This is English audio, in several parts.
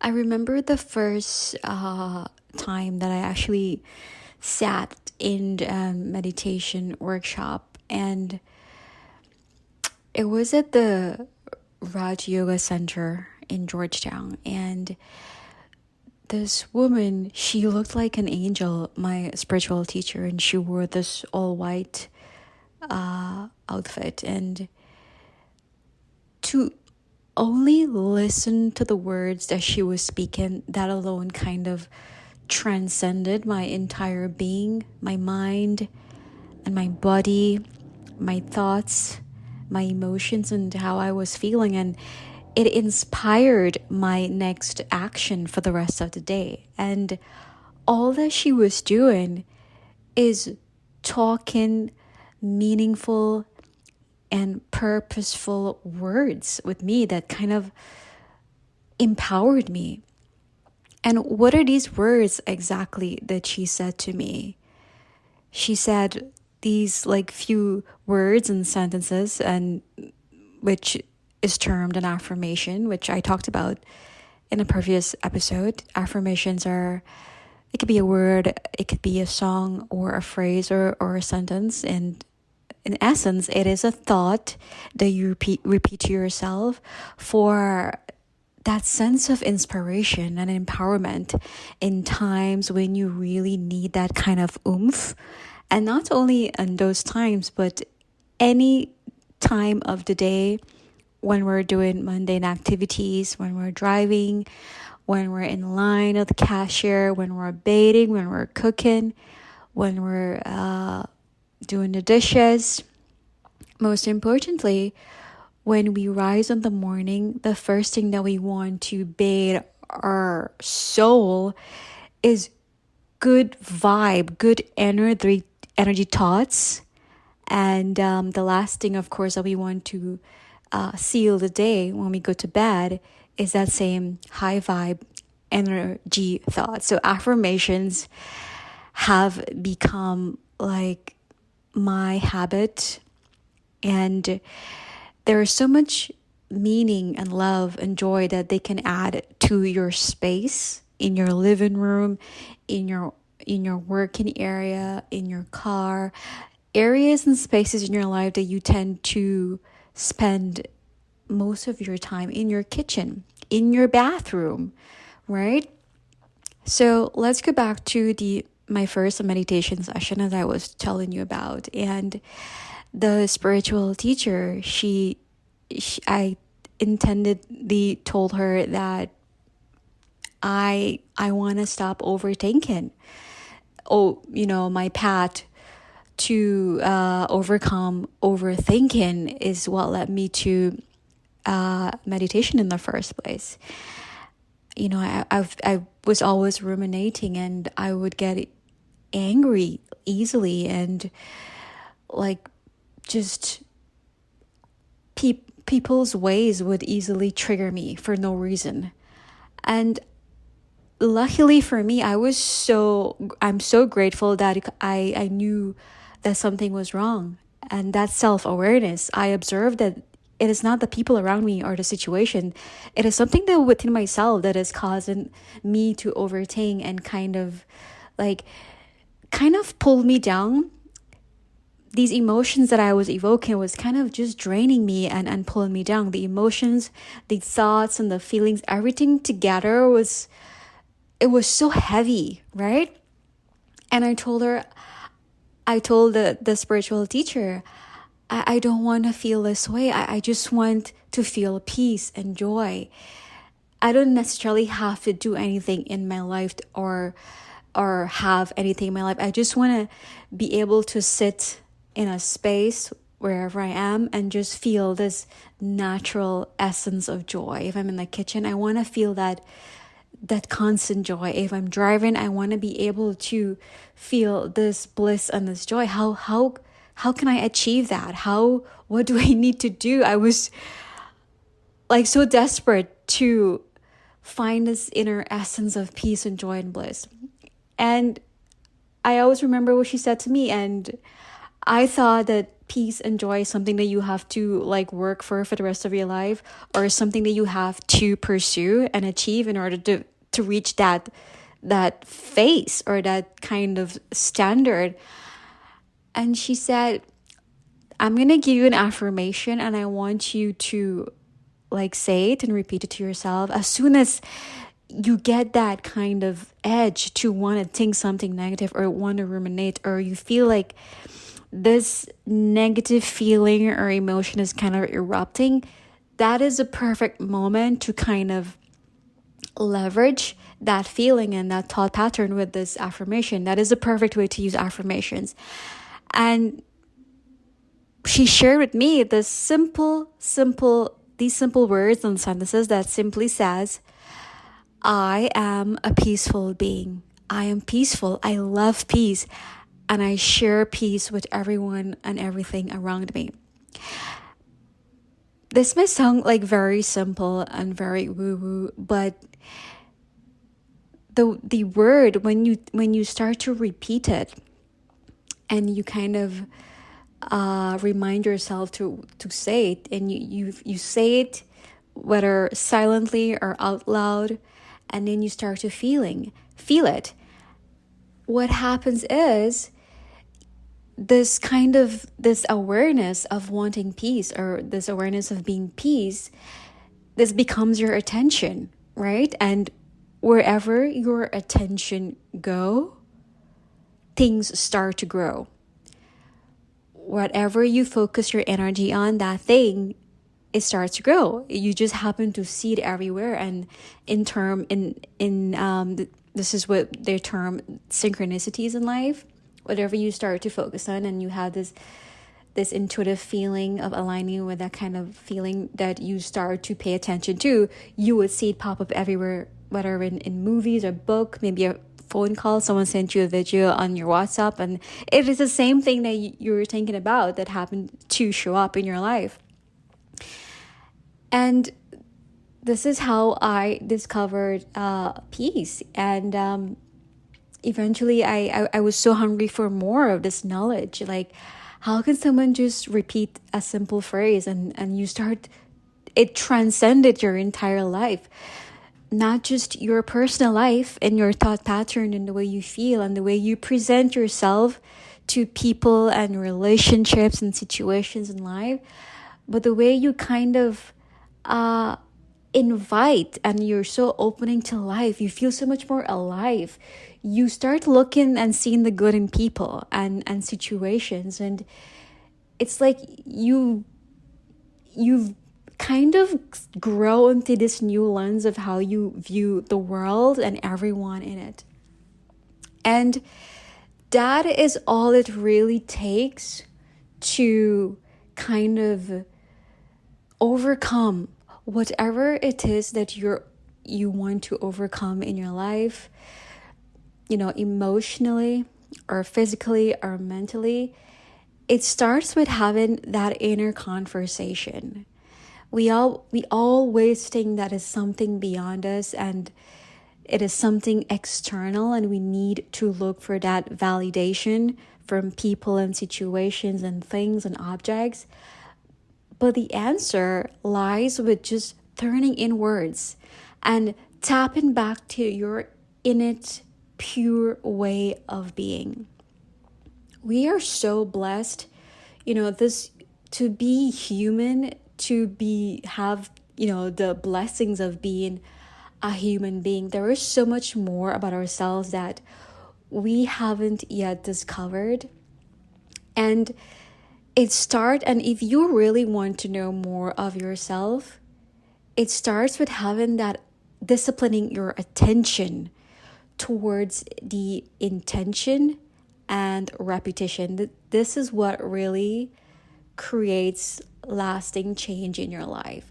I remember the first time that I actually sat in a meditation workshop, and it was at the Raj Yoga Center in Georgetown. And this woman, she looked like an angel, my spiritual teacher, and she wore this all white outfit. And to only listen to the words that she was speaking, that alone kind of transcended my entire being, my mind and my body, my thoughts, my emotions, and how I was feeling. And it inspired my next action for the rest of the day. And all that she was doing is talking meaningful and purposeful words with me that kind of empowered me. And what are these words exactly that she said to me? She said these few words and sentences, and which is termed an affirmation, which I talked about in a previous episode. Affirmations are, it could be a word, it could be a song or a phrase or a sentence. And in essence, it is a thought that you repeat to yourself for that sense of inspiration and empowerment in times when you really need that kind of oomph. And not only in those times, but any time of the day when we're doing mundane activities, when we're driving, when we're in line at the cashier, when we're bathing, when we're cooking, when we're doing the dishes. Most importantly, when we rise in the morning, the first thing that we want to bathe our soul is good vibe, good energy thoughts. And the last thing, of course, that we want to seal the day when we go to bed is that same high vibe energy thought. So affirmations have become like my habit, and there is so much meaning and love and joy that they can add to your space, in your living room, in your working area, in your car, areas and spaces in your life that you tend to spend most of your time, in your kitchen, in your bathroom, right? So let's go back to my first meditation session, as I was telling you about. And the spiritual teacher, I intendedly told her that I want to stop overthinking. My path to overcome overthinking is what led me to meditation in the first place. I was always ruminating, and I would get angry easily, and just people's ways would easily trigger me for no reason. And luckily for me, I'm so grateful that I knew that something was wrong. And that self-awareness, I observed that it is not the people around me or the situation. It is something that within myself that is causing me to overthink and kind of pull me down. These emotions that I was evoking was kind of just draining me and pulling me down. The emotions, the thoughts, and the feelings, everything together was so heavy, right? And I told the spiritual teacher, I don't want to feel this way. I just want to feel peace and joy. I don't necessarily have to do anything in my life or have anything in my life. I just want to be able to sit in a space wherever I am and just feel this natural essence of joy. If I'm in the kitchen, I want to feel that constant joy. If I'm driving, I want to be able to feel this bliss and this joy. How can I achieve that? What do I need to do? I was so desperate to find this inner essence of peace and joy and bliss. And I always remember what she said to me, and I thought that peace and joy is something that you have to like work for the rest of your life, or something that you have to pursue and achieve in order to reach that phase or that kind of standard. And she said, I'm gonna give you an affirmation and I want you to like say it and repeat it to yourself. As soon as you get that kind of edge to want to think something negative or want to ruminate, or you feel like this negative feeling or emotion is kind of erupting, that is a perfect moment to kind of leverage that feeling and that thought pattern with this affirmation. That is a perfect way to use affirmations. And she shared with me this these simple words and sentences that simply says, I am a peaceful being. I am peaceful. I love peace. And I share peace with everyone and everything around me. This may sound like very simple and very woo-woo, but the word, when you start to repeat it and you kind of remind yourself to say it, and you say it whether silently or out loud, and then you start to feel it. What happens is this awareness of wanting peace, or this awareness of being peace, this becomes your attention, right? And wherever your attention go, things start to grow. Whatever you focus your energy on, that thing, it starts to grow. You just happen to see it everywhere. And this is what they term synchronicities in life. Whatever you start to focus on, and you have this intuitive feeling of aligning with that kind of feeling that you start to pay attention to, you would see it pop up everywhere, whether in movies or book, maybe a phone call, someone sent you a video on your WhatsApp, and it is the same thing that you were thinking about that happened to show up in your life. And this is how I discovered peace. And eventually I was so hungry for more of this knowledge. Like, how can someone just repeat a simple phrase and you start, it transcended your entire life, not just your personal life and your thought pattern and the way you feel and the way you present yourself to people and relationships and situations in life, but the way you kind of invite, and you're so opening to life. You feel so much more alive. You start looking and seeing the good in people and situations, and it's like you've kind of grow into this new lens of how you view the world and everyone in it. And that is all it really takes to kind of overcome whatever it is that you want to overcome in your life, emotionally or physically or mentally. It starts with having that inner conversation. We always think that is something beyond us, and it is something external, and we need to look for that validation from people and situations and things and objects. But the answer lies with just turning inwards and tapping back to your innate, pure way of being. We are so blessed, this to be human, have the blessings of being a human being. There is so much more about ourselves that we haven't yet discovered. And and if you really want to know more of yourself, it starts with having that, disciplining your attention towards the intention and repetition. This is what really creates lasting change in your life.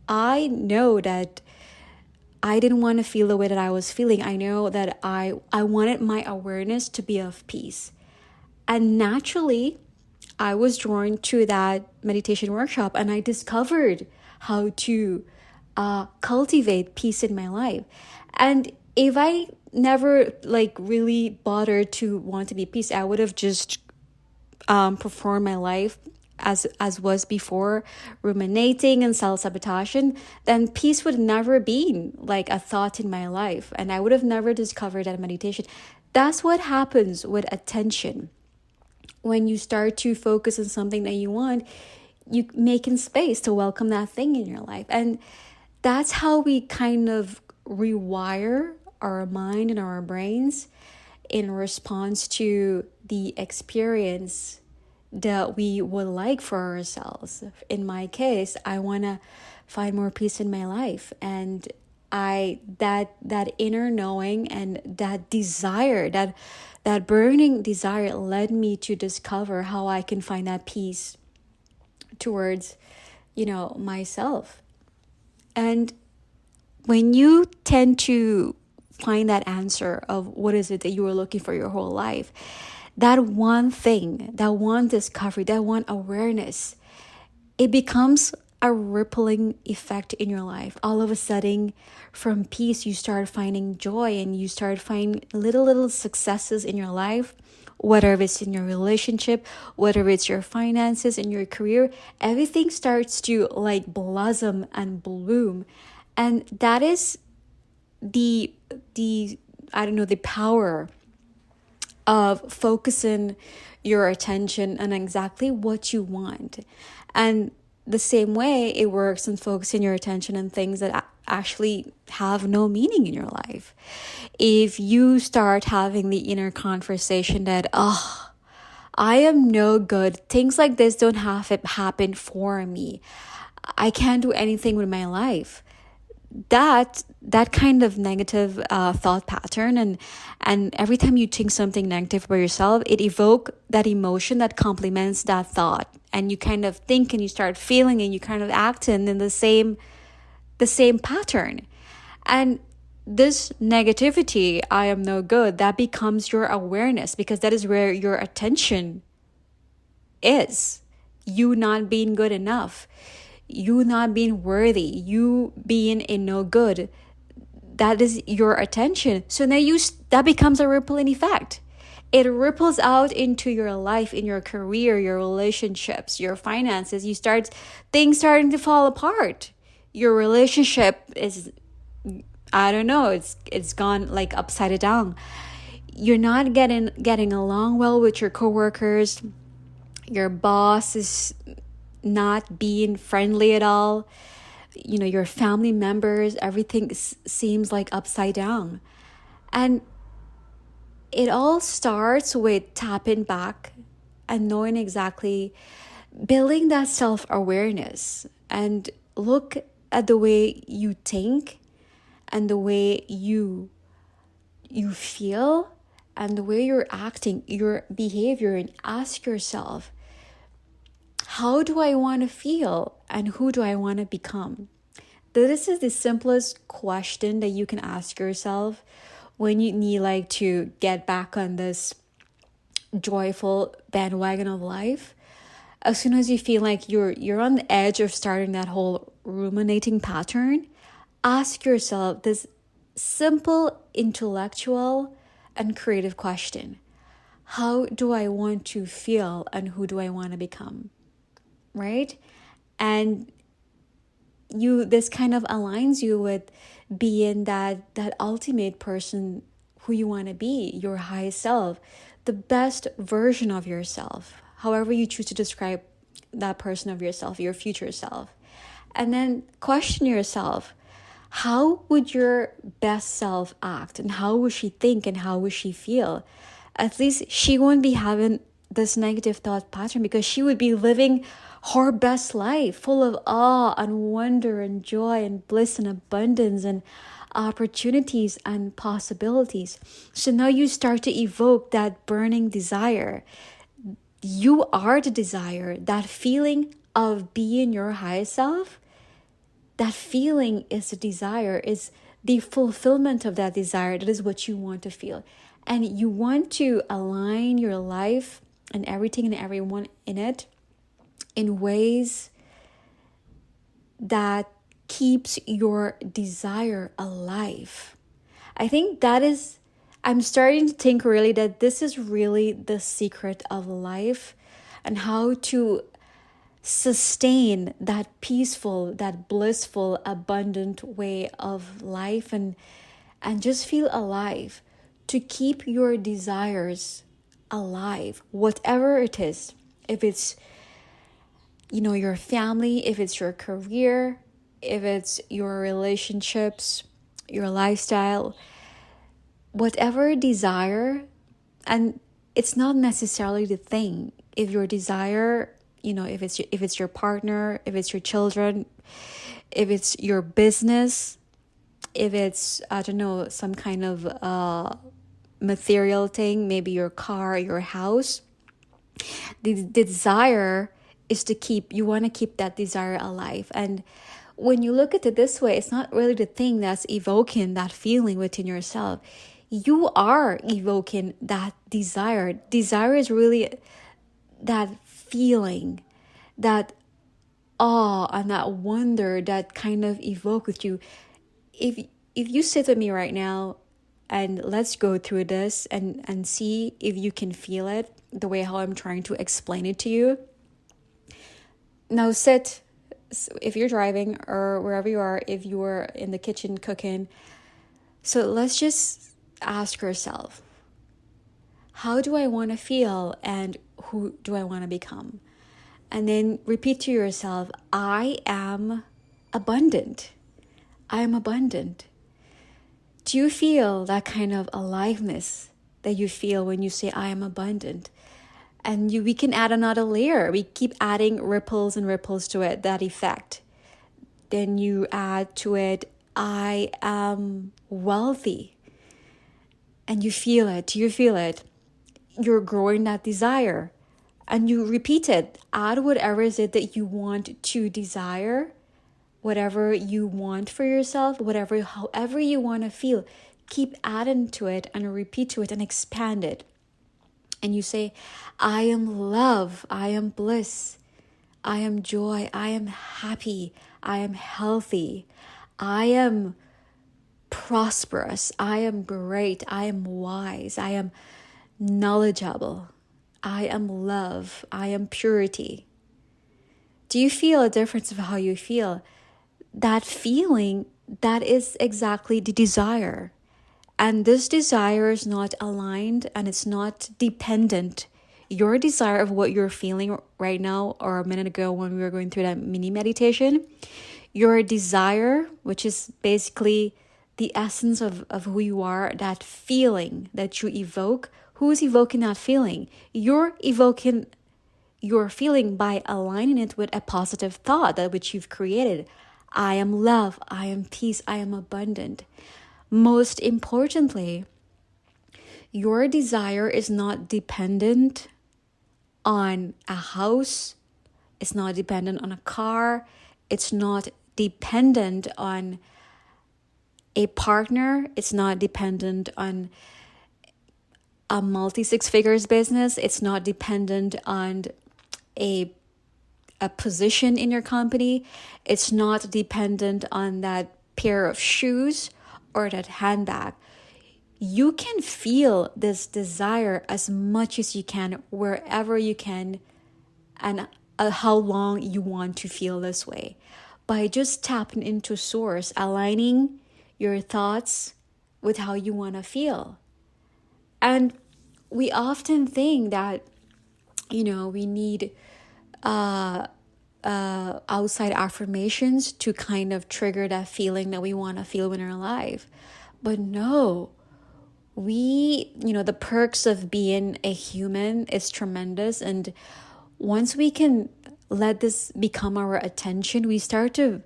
I know that I didn't want to feel the way that I was feeling. I know that I wanted my awareness to be of peace. And naturally, I was drawn to that meditation workshop, and I discovered how to cultivate peace in my life. And if I never really bothered to want to be peace, I would have just perform my life as was before, ruminating and self-sabotaging, then peace would never be like a thought in my life, and I would have never discovered that meditation. That's what happens with attention. When you start to focus on something that you want, you making space to welcome that thing in your life. And that's how we kind of rewire our mind and our brains in response to the experience that we would like for ourselves. In my case, I want to find more peace in my life, and that inner knowing and that desire, that burning desire led me to discover how I can find that peace towards, myself. And when you tend to find that answer of what is it that you were looking for your whole life, that one thing, that one discovery, that one awareness, it becomes a rippling effect in your life. All of a sudden, from peace, you start finding joy, and you start finding little successes in your life, whether it's in your relationship, whether it's your finances, in your career. Everything starts to like blossom and bloom. And that is the power of focusing your attention on exactly what you want. And the same way it works in focusing your attention on things that actually have no meaning in your life. If you start having the inner conversation that, I am no good, things like this don't have to happen for me, I can't do anything with my life, that kind of negative thought pattern, and every time you think something negative about yourself, it evokes that emotion that complements that thought, and you kind of think and you start feeling and you kind of acting in the same pattern. And this negativity, I am no good, that becomes your awareness, because that is where your attention is. You not being good enough, you not being worthy, you being in no good, that is your attention. So now that becomes a rippling effect. It ripples out into your life, in your career, your relationships, your finances. Things starting to fall apart. Your relationship is, it's gone like upside down. You're not getting along well with your coworkers. Your boss is not being friendly at all. Your family members, everything seems like upside down. And it all starts with tapping back and knowing exactly, building that self-awareness, and look at the way you think and the way you feel and the way you're acting, your behavior, and ask yourself, how do I want to feel and who do I want to become? This is the simplest question that you can ask yourself when you need to get back on this joyful bandwagon of life. As soon as you feel like you're on the edge of starting that whole ruminating pattern, ask yourself this simple, intellectual, and creative question. How do I want to feel and who do I want to become? Right? And this kind of aligns you with being that ultimate person who you want to be, your highest self, the best version of yourself, however you choose to describe that person of yourself, your future self. And then question yourself, how would your best self act, and how would she think, and how would she feel? At least she won't be having this negative thought pattern, because she would be living her best life, full of awe and wonder and joy and bliss and abundance and opportunities and possibilities. So now you start to evoke that burning desire. You are the desire, that feeling of being your highest self. That feeling is the desire, is the fulfillment of that desire. That is what you want to feel. And you want to align your life and everything and everyone in it in ways that keeps your desire alive. I think I'm starting to think really that this is really the secret of life, and how to sustain that peaceful, that blissful, abundant way of life, and just feel alive, to keep your desires alive, whatever it is. If it's, your family, if it's your career, if it's your relationships, your lifestyle, whatever desire. And it's not necessarily the thing. If your desire, if it's your partner, if it's your children, if it's your business, if it's, I don't know, some kind of material thing, maybe your car, your house, the desire is you want to keep that desire alive. And when you look at it this way, it's not really the thing that's evoking that feeling within yourself. You are evoking that desire. Desire is really that feeling, that awe and that wonder that kind of evoke with you. If you sit with me right now, and let's go through this and see if you can feel it the way how I'm trying to explain it to you. Now sit, if you're driving or wherever you are, if you are in the kitchen cooking. So let's just ask yourself, how do I want to feel and who do I want to become? And then repeat to yourself, I am abundant. I am abundant. Do you feel that kind of aliveness that you feel when you say, I am abundant? And we can add another layer. We keep adding ripples and ripples to it, that effect. Then you add to it, I am wealthy. And you feel it. Do you feel it? You're growing that desire. And you repeat it. Add whatever is it that you want to desire. Whatever you want for yourself, however you want to feel. Keep adding to it and repeat to it and expand it. And you say, I am love, I am bliss, I am joy, I am happy, I am healthy, I am prosperous, I am great, I am wise, I am knowledgeable, I am love, I am purity. Do you feel a difference of how you feel? That feeling, that is exactly the desire. And this desire is not aligned and it's not dependent. Your desire of what you're feeling right now, or a minute ago when we were going through that mini meditation, your desire, which is basically the essence of who you are, that feeling that you evoke, who is evoking that feeling? You're evoking your feeling by aligning it with a positive thought that which you've created. I am love, I am peace, I am abundant. Most importantly, your desire is not dependent on a house. It's not dependent on a car. It's not dependent on a partner. It's not dependent on a multi-six figures business. It's not dependent on a position in your company. It's not dependent on that pair of shoes or that handbag. You can feel this desire as much as you can, wherever you can, and how long you want to feel this way, by just tapping into source, aligning your thoughts with how you want to feel. And we often think that, we need outside affirmations to kind of trigger that feeling that we want to feel in our life. But no, the perks of being a human is tremendous. And once we can let this become our attention, we start to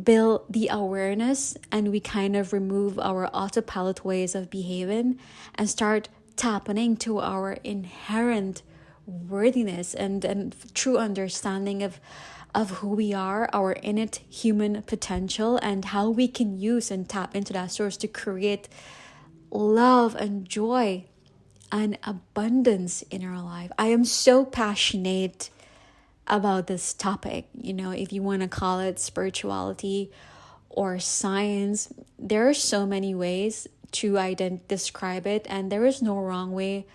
build the awareness, and we kind of remove our autopilot ways of behaving and start tapping into our inherent worthiness and true understanding of who we are, our innate human potential, and how we can use and tap into that source to create love and joy and abundance in our life. I am so passionate about this topic. If you want to call it spirituality or science, there are so many ways to describe it, and there is no wrong way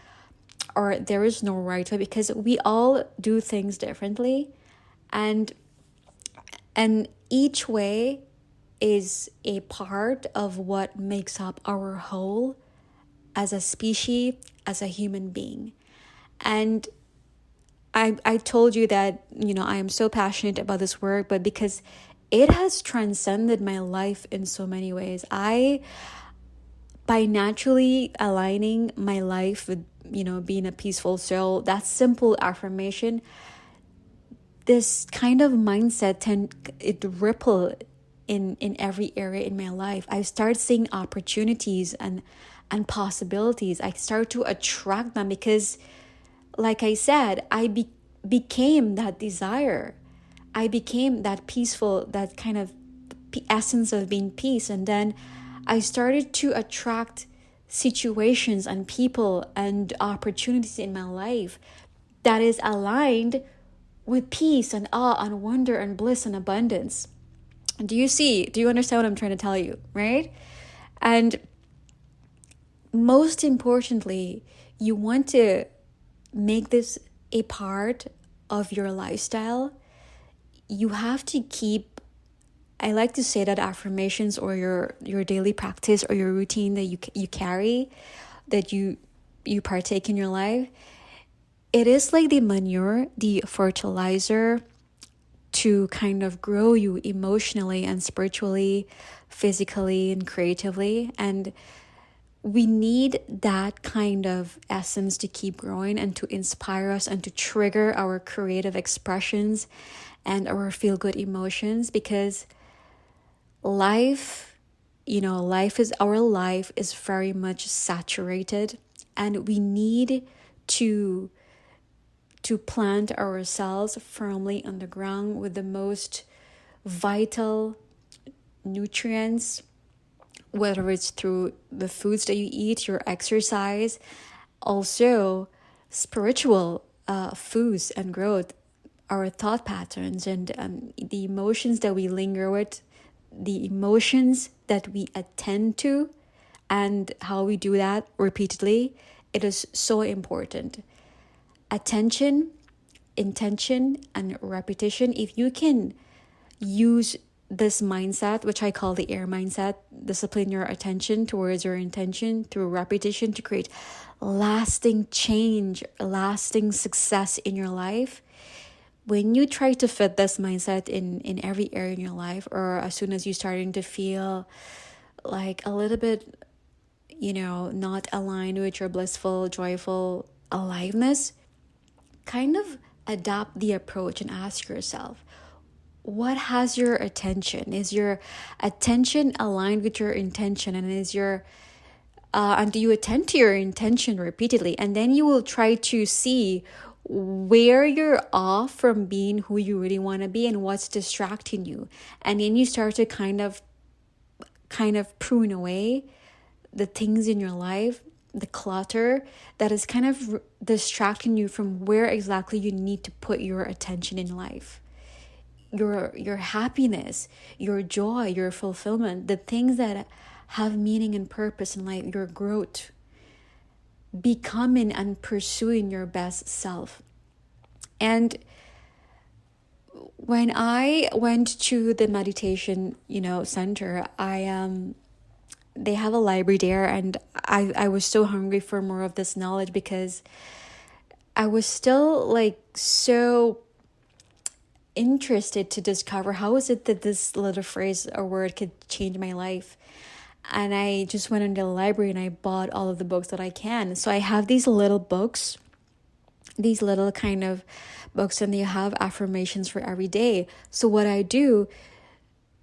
or there is no right way, because we all do things differently, and each way is a part of what makes up our whole as a species, as a human being. And I told you that, I am so passionate about this work, but because it has transcended my life in so many ways. By naturally aligning my life with, being a peaceful soul, that simple affirmation, this kind of mindset, it ripple in every area in my life. I start seeing opportunities and possibilities. I start to attract them because, like I said, I became that desire. I became that peaceful, that kind of essence of being peace. And then I started to attract situations and people and opportunities in my life that is aligned with peace and awe and wonder and bliss and abundance. Do you understand what I'm trying to tell you, right? And most importantly, you want to make this a part of your lifestyle. You have to keep, I like to say that affirmations, or your daily practice, or your routine that you carry, that you partake in your life, it is like the manure, the fertilizer to kind of grow you emotionally and spiritually, physically and creatively. And we need that kind of essence to keep growing and to inspire us and to trigger our creative expressions and our feel-good emotions, because life is very much saturated, and we need to plant ourselves firmly on the ground with the most vital nutrients, whether it's through the foods that you eat, your exercise, also spiritual foods and growth, our thought patterns, and the emotions that we linger with, the emotions that we attend to, and how we do that repeatedly. It is so important. Attention, intention, and repetition. If you can use this mindset, which I call the air mindset, discipline your attention towards your intention through repetition to create lasting change, lasting success in your life. When you try to fit this mindset in every area in your life, or as soon as you're starting to feel like a little bit, not aligned with your blissful, joyful aliveness, kind of adapt the approach and ask yourself, what has your attention? Is your attention aligned with your intention? And and do you attend to your intention repeatedly? And then you will try to see where you're off from being who you really want to be and what's distracting you. And then you start to kind of prune away the things in your life, the clutter that is kind of distracting you from where exactly you need to put your attention in life. Your happiness, your joy, your fulfillment, the things that have meaning and purpose in life, your growth, becoming and pursuing your best self. And when I went to the meditation, center, they have a library there, and I was so hungry for more of this knowledge, because I was still so interested to discover how is it that this little phrase or word could change my life. And I just went into the library and I bought all of the books that I can. So I have these little books, these little kind of books, and they have affirmations for every day. So what I do,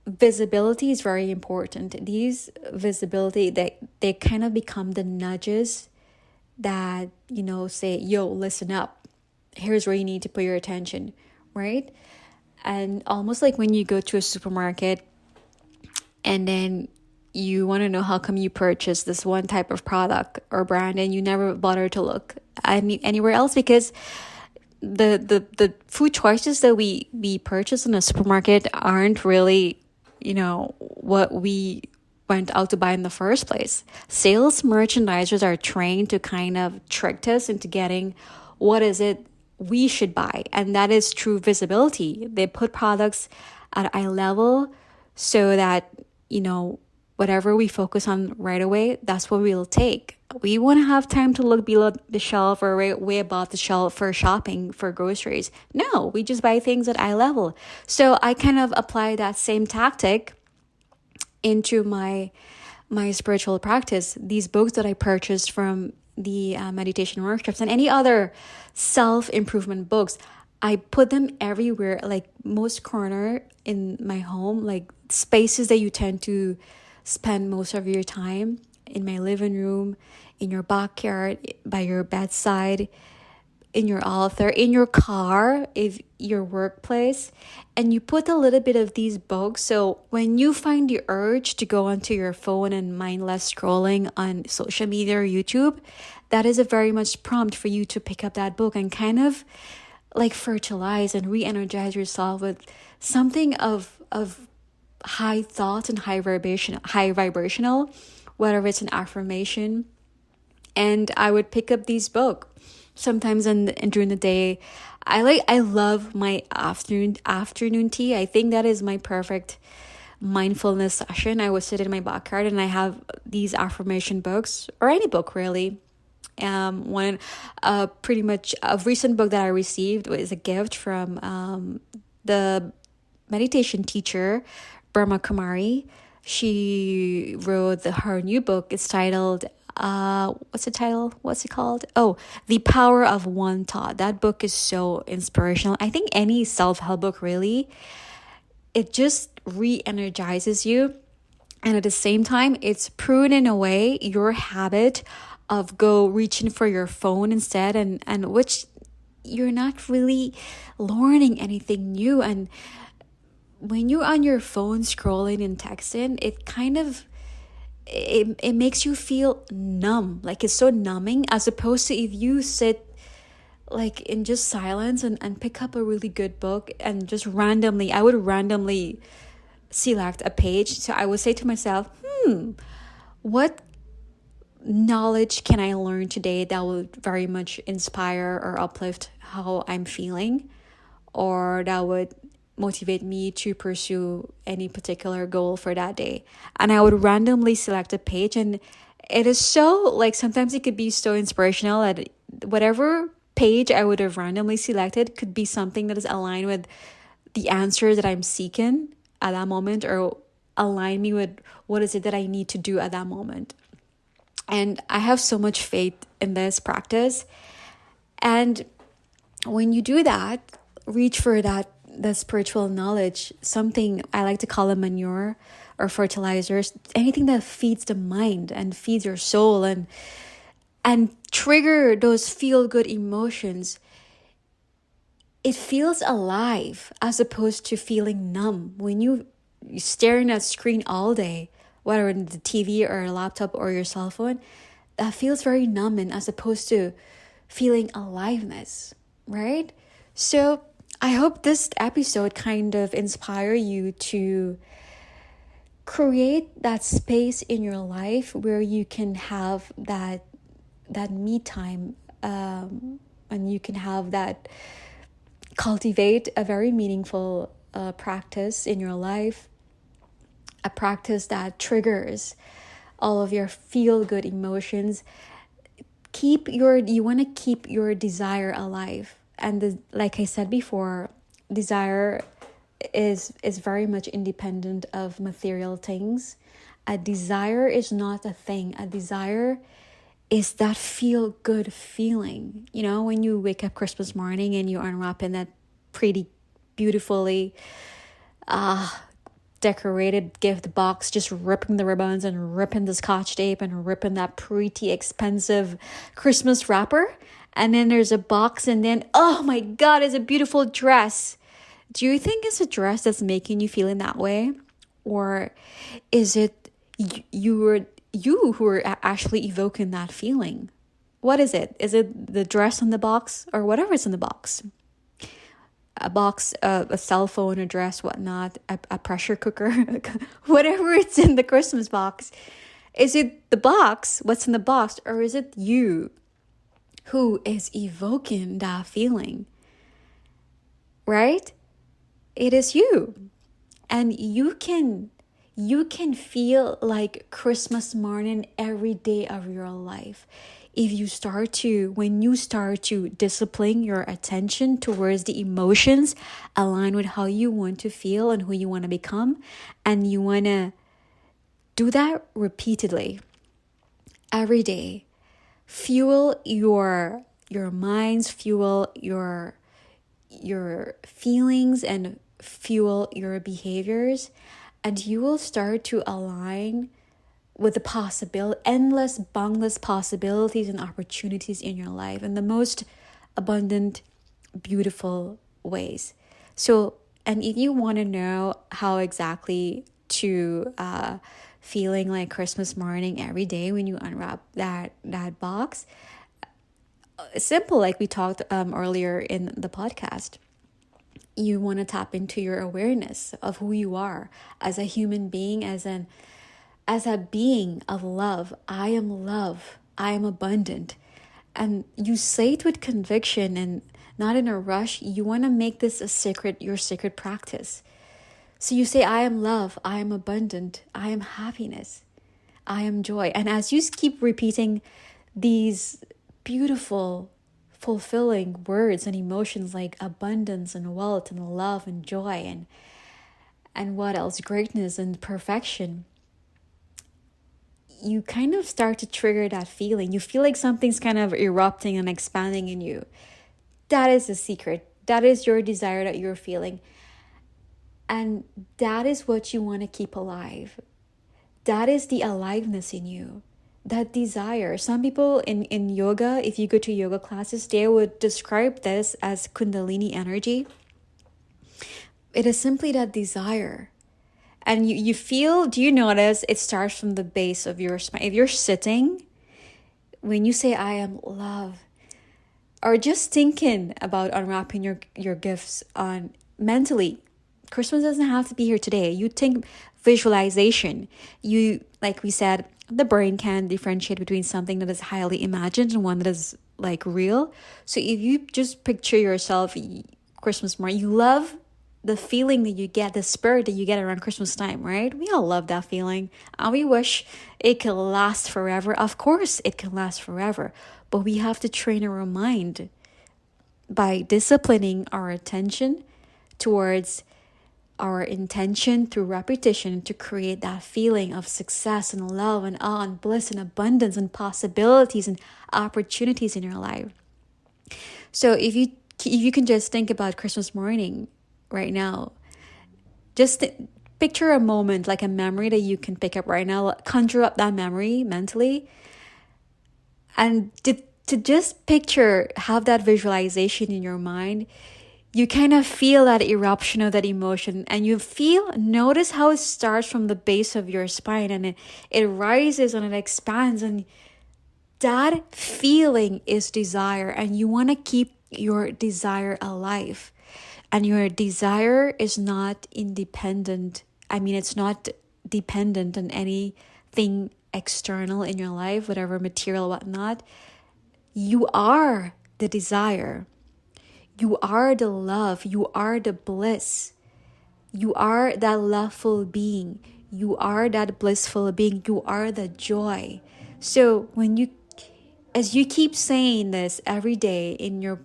visibility is very important. These visibility, they kind of become the nudges that, say, yo, listen up. Here's where you need to put your attention, right? And almost like when you go to a supermarket and then you want to know how come you purchase this one type of product or brand and you never bother to look anywhere else, because the food choices that we purchase in a supermarket aren't really, what we went out to buy in the first place. Sales merchandisers are trained to kind of trick us into getting what is it we should buy. And that is through visibility. They put products at eye level so that, whatever we focus on right away, that's what we'll take. We want to have time to look below the shelf or way above the shelf for shopping, for groceries. No, we just buy things at eye level. So I kind of apply that same tactic into my spiritual practice. These books that I purchased from the meditation workshops and any other self-improvement books, I put them everywhere, like most corner in my home, like spaces that you tend to spend most of your time, in my living room, in your backyard, by your bedside, in your altar, in your car, if your workplace, and you put a little bit of these books. So when you find the urge to go onto your phone and mindless scrolling on social media or YouTube, that is a very much prompt for you to pick up that book and kind of like fertilize and re-energize yourself with something of high thought and high vibrational, whether it's an affirmation. And I would pick up these books sometimes during the day. I love my afternoon tea. I think that is my perfect mindfulness session. I would sit in my backyard and I have these affirmation books, or any book really. Pretty much a recent book that I received was a gift from the meditation teacher Brahma Kumari. She wrote her new book. It's titled what's the title? What's it called? Oh, The Power of One Thought. That book is so inspirational. I think any self-help book really, it just re-energizes you. And at the same time, it's pruning away your habit of reaching for your phone instead, and which you're not really learning anything new. And when you're on your phone scrolling and texting, it kind of it makes you feel numb, like it's so numbing, as opposed to if you sit like in just silence and pick up a really good book and just I would randomly select a page. So I would say to myself, what knowledge can I learn today that will very much inspire or uplift how I'm feeling, or that would motivate me to pursue any particular goal for that day. And I would randomly select a page, and it is so, like, sometimes it could be so inspirational that whatever page I would have randomly selected could be something that is aligned with the answer that I'm seeking at that moment, or align me with what is it that I need to do at that moment. And I have so much faith in this practice. And when you do that, reach for the spiritual knowledge, something I like to call a manure or fertilizers, anything that feeds the mind and feeds your soul and trigger those feel-good emotions. It feels alive as opposed to feeling numb. When you're staring at a screen all day, whether in the TV or a laptop or your cell phone, that feels very numbing as opposed to feeling aliveness, right? So I hope this episode kind of inspire you to create that space in your life where you can have that me time, and you can have that, cultivate a very meaningful practice in your life, a practice that triggers all of your feel-good emotions. You want to keep your desire alive. And like I said before, desire is very much independent of material things. A desire is not a thing. A desire is that feel-good feeling. You know, when you wake up Christmas morning and you unwrap in that pretty beautifully decorated gift box, just ripping the ribbons and ripping the scotch tape and ripping that pretty expensive Christmas wrapper. And then there's a box, and then, oh my God, it's a beautiful dress. Do you think it's a dress that's making you feel in that way? Or is it you who are actually evoking that feeling? What is it? Is it the dress on the box or whatever is in the box? a box, a cell phone, a dress, whatnot, a pressure cooker, whatever it's in the Christmas box. Is it the box, what's in the box, or is it you who is evoking that feeling? Right? It is you. And you can feel like Christmas morning every day of your life. When you start to discipline your attention towards the emotions aligned with how you want to feel and who you want to become, and you want to do that repeatedly every day. Fuel your minds, fuel your feelings, and fuel your behaviors, and you will start to align with the endless, boundless possibilities and opportunities in your life in the most abundant, beautiful ways. So, and if you want to know how exactly to feeling like Christmas morning every day when you unwrap that box, simple, like we talked earlier in the podcast. You want to tap into your awareness of who you are as a human being, as a being of love. I am love. I am abundant. And you say it with conviction and not in a rush. You want to make this your sacred practice. So you say, I am love. I am abundant. I am happiness. I am joy. And as you keep repeating these beautiful, fulfilling words and emotions like abundance and wealth and love and joy and what else? Greatness and perfection, you kind of start to trigger that feeling. You feel like something's kind of erupting and expanding in you. That is the secret. That is your desire that you're feeling. And that is what you want to keep alive. That is the aliveness in you. That desire. Some people in yoga, if you go to yoga classes, they would describe this as Kundalini energy. It is simply that desire. And you feel, do you notice it starts from the base of your spine? If you're sitting, when you say, I am love, or just thinking about unwrapping your gifts on mentally, Christmas doesn't have to be here today. You think visualization. You, like we said, the brain can differentiate between something that is highly imagined and one that is like real. So if you just picture yourself Christmas morning, you love the feeling that you get, the spirit that you get around Christmas time, right? We all love that feeling. And we wish it could last forever. Of course it can last forever. But we have to train our mind by disciplining our attention towards our intention through repetition to create that feeling of success and love and awe and bliss and abundance and possibilities and opportunities in your life. So if you can just think about Christmas morning right now, just picture a moment, like a memory that you can pick up right now, conjure up that memory mentally, and to just picture, have that visualization in your mind. You kind of feel that eruption of that emotion, and notice how it starts from the base of your spine and it rises and it expands, and that feeling is desire, and you want to keep your desire alive. And your desire is not independent. It's not dependent on anything external in your life, whatever material, whatnot. You are the desire. You are the love. You are the bliss. You are that loveful being. You are that blissful being. You are the joy. So as you keep saying this every day in your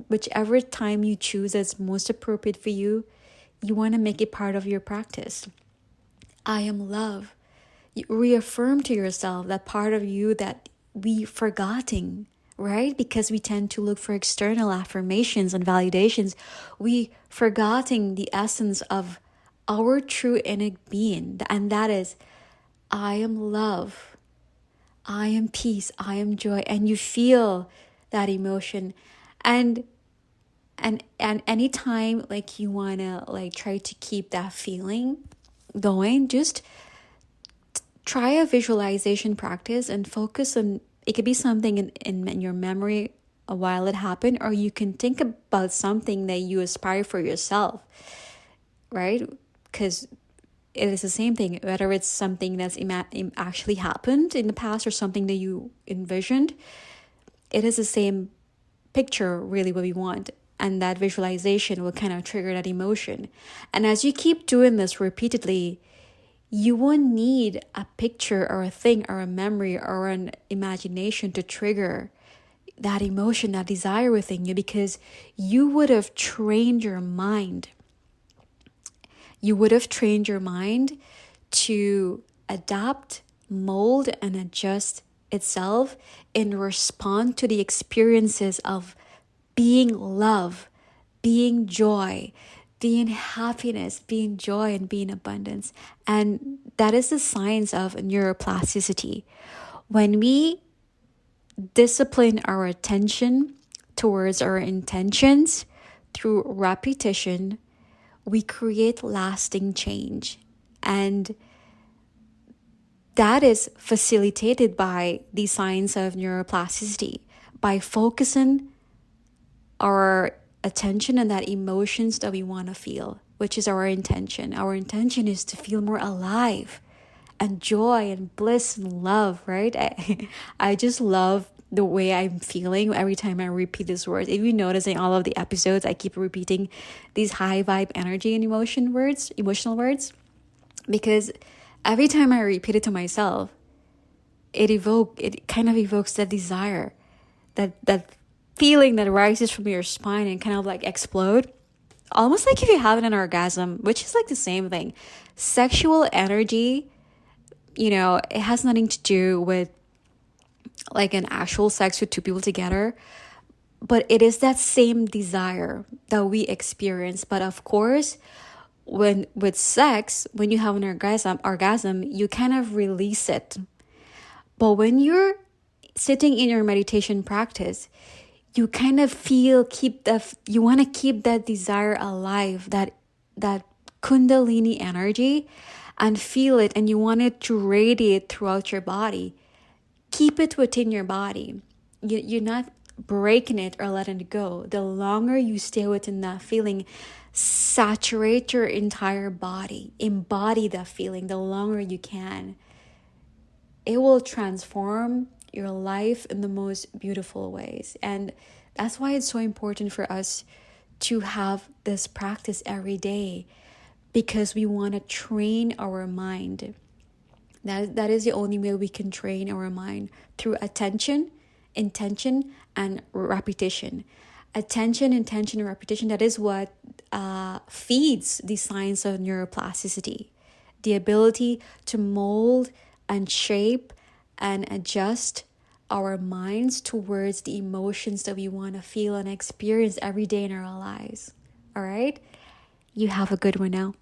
whichever time you choose that's most appropriate for you, you want to make it part of your practice. I am love. You reaffirm to yourself that part of you that we forgetting, right? Because we tend to look for external affirmations and validations. We forgetting the essence of our true innate being, and that is, I am love. I am peace. I am joy. And you feel that emotion. And anytime like you want to like try to keep that feeling going, just try a visualization practice and focus on, it could be something in your memory while it happened, or you can think about something that you aspire for yourself, right? Because it is the same thing, whether it's something that's actually happened in the past or something that you envisioned. It is the same picture, really, what we want. And that visualization will kind of trigger that emotion. And as you keep doing this repeatedly, you won't need a picture or a thing or a memory or an imagination to trigger that emotion, that desire within you, because you would have trained your mind. You would have trained your mind to adapt, mold, and adjust itself in response to the experiences of being love, being joy, being happiness, being joy, and being abundance. And that is the science of neuroplasticity. When we discipline our attention towards our intentions through repetition, we create lasting change. And that is facilitated by the science of neuroplasticity, by focusing our attention on that emotions that we want to feel, which is our intention. Our intention is to feel more alive and joy and bliss and love, right? I just love the way I'm feeling every time I repeat these words. If you notice in all of the episodes, I keep repeating these high vibe energy and emotional words, because every time I repeat it to myself, it kind of evokes that desire, that feeling that rises from your spine and kind of like explode. Almost like if you have an orgasm, which is like the same thing. Sexual energy, it has nothing to do with like an actual sex with two people together, but it is that same desire that we experience. But of course, when with sex, when you have an orgasm, you kind of release it. But when you're sitting in your meditation practice, you kind of you want to keep that desire alive, that kundalini energy, and feel it, and you want it to radiate throughout your body. Keep it within your body. You're not breaking it or letting it go. The longer you stay within that feeling, saturate your entire body, embody that feeling the longer you can. It will transform your life in the most beautiful ways. And that's why it's so important for us to have this practice every day, because we want to train our mind. That is the only way we can train our mind, through attention, intention, and repetition. Attention, intention, and repetition, that is what feeds the science of neuroplasticity. The ability to mold and shape and adjust our minds towards the emotions that we want to feel and experience every day in our lives. All right? You have a good one now.